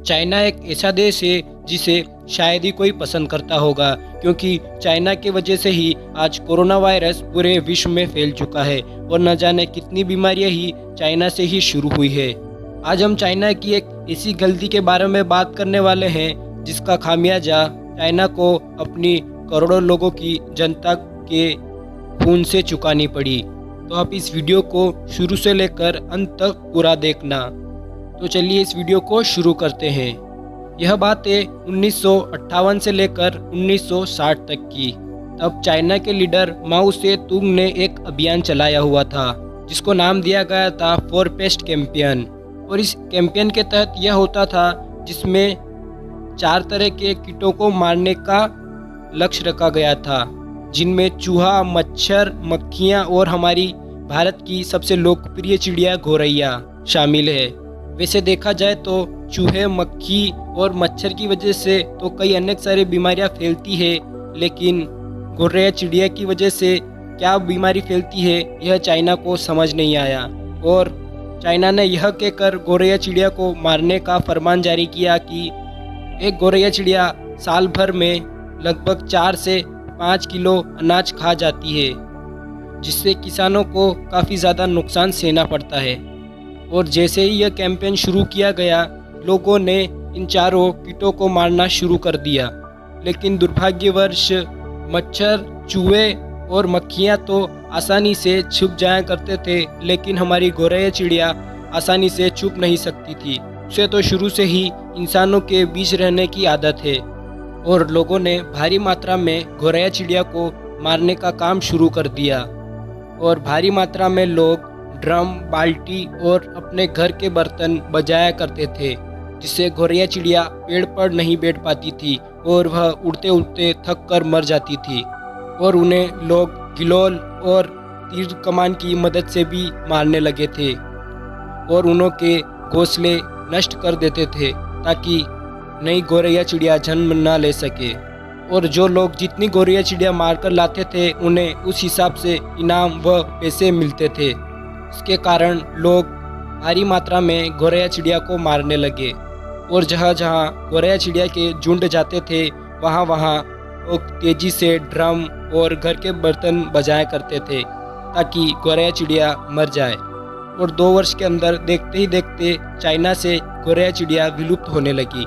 China एक ऐसा देश है जिसे शायद ही कोई पसंद करता होगा, क्योंकि चाइना की वजह से ही आज कोरोना वायरस पूरे विश्व में फैल चुका है और न जाने कितनी बीमारियां ही चाइना से ही शुरू हुई है। आज हम चाइना की एक ऐसी गलती के बारे में बात करने वाले हैं जिसका खामियाजा चाइना को अपनी करोड़ों लोगों की जनता के खून से चुकानी पड़ी। तो आप इस वीडियो को शुरू से लेकर अंत तक पूरा देखना। तो चलिए इस वीडियो को शुरू करते हैं। यह बात है 1958 से लेकर 1960 तक की। तब चाइना के लीडर माओ से तुंग ने एक अभियान चलाया हुआ था जिसको नाम दिया गया था फोर पेस्ट कैंपेन। और इस कैंपेन के तहत यह होता था जिसमें 4 तरह के कीटों को मारने का लक्ष्य रखा गया था, जिनमें चूहा, मच्छर, मक्खियाँ और हमारी भारत की सबसे लोकप्रिय चिड़िया गौरैया शामिल है। वैसे देखा जाए तो चूहे, मक्खी और मच्छर की वजह से तो कई अनेक सारी बीमारियां फैलती है, लेकिन गौरैया चिड़िया की वजह से क्या बीमारी फैलती है यह चाइना को समझ नहीं आया। और चाइना ने यह कहकर गौरैया चिड़िया को मारने का फरमान जारी किया कि एक गौरैया चिड़िया साल भर में लगभग 4 से 5 किलो अनाज खा जाती है, जिससे किसानों को काफ़ी ज़्यादा नुकसान सहना पड़ता है। और जैसे ही यह कैंपेन शुरू किया गया, लोगों ने इन चारों कीटों को मारना शुरू कर दिया। लेकिन दुर्भाग्यवश मच्छर, चूहे और मक्खियाँ तो आसानी से छुप जाया करते थे, लेकिन हमारी गौरैया चिड़िया आसानी से छुप नहीं सकती थी। उसे तो शुरू से ही इंसानों के बीच रहने की आदत है और लोगों ने भारी मात्रा में गौरैया चिड़िया को मारने का काम शुरू कर दिया। और भारी मात्रा में लोग ड्रम, बाल्टी और अपने घर के बर्तन बजाया करते थे, जिससे गौरैया चिड़िया पेड़ पर नहीं बैठ पाती थी और वह उड़ते उड़ते थक कर मर जाती थी। और उन्हें लोग गिलोल और तीर कमान की मदद से भी मारने लगे थे और उनके घोंसले नष्ट कर देते थे ताकि नई गौरैया चिड़िया जन्म न ले सके। और जो लोग जितनी गौरैया चिड़िया मारकर लाते थे उन्हें उस हिसाब से इनाम व पैसे मिलते थे। इसके कारण लोग भारी मात्रा में गौरैया चिड़िया को मारने लगे और जहाँ जहाँ गौरैया चिड़िया के झुंड जाते थे वहाँ वहाँ लोग तेजी से ड्रम और घर के बर्तन बजाया करते थे ताकि गौरैया चिड़िया मर जाए। और 2 वर्ष के अंदर देखते ही देखते चाइना से गौरैया चिड़िया विलुप्त होने लगी।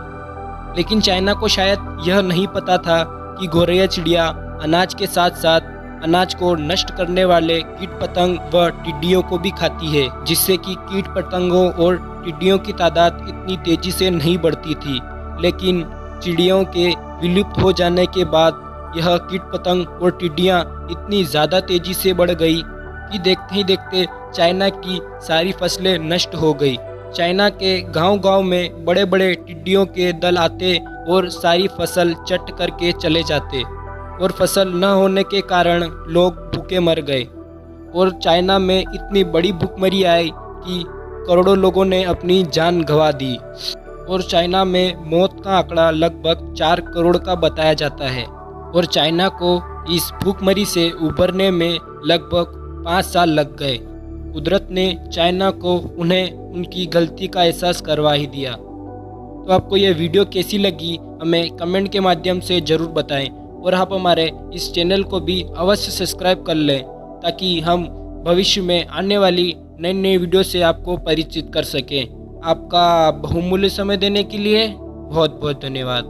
लेकिन चाइना को शायद यह नहीं पता था कि गौरैया चिड़िया अनाज के साथ साथ अनाज को नष्ट करने वाले कीट पतंग व टिड्डियों को भी खाती है, जिससे कि कीट पतंगों और टिड्डियों की तादाद इतनी तेजी से नहीं बढ़ती थी। लेकिन चिड़ियों के विलुप्त हो जाने के बाद यह कीट पतंग और टिड्डियाँ इतनी ज़्यादा तेजी से बढ़ गई कि देखते ही देखते चाइना की सारी फसलें नष्ट हो गई। चाइना के गांव-गांव में बड़े बड़े टिड्डियों के दल आते और सारी फसल चट करके चले जाते और फसल न होने के कारण लोग भूखे मर गए। और चाइना में इतनी बड़ी भूखमरी आई कि करोड़ों लोगों ने अपनी जान गंवा दी। और चाइना में मौत का आंकड़ा लगभग 4 करोड़ का बताया जाता है। और चाइना को इस भूखमरी से उभरने में लगभग 5 साल लग गए। कुदरत ने चाइना को उन्हें उनकी गलती का एहसास करवा ही दिया। तो आपको यह वीडियो कैसी लगी हमें कमेंट के माध्यम से ज़रूर बताएं और आप हमारे इस चैनल को भी अवश्य सब्सक्राइब कर लें ताकि हम भविष्य में आने वाली नई वीडियो से आपको परिचित कर सकें। आपका बहुमूल्य समय देने के लिए बहुत बहुत धन्यवाद।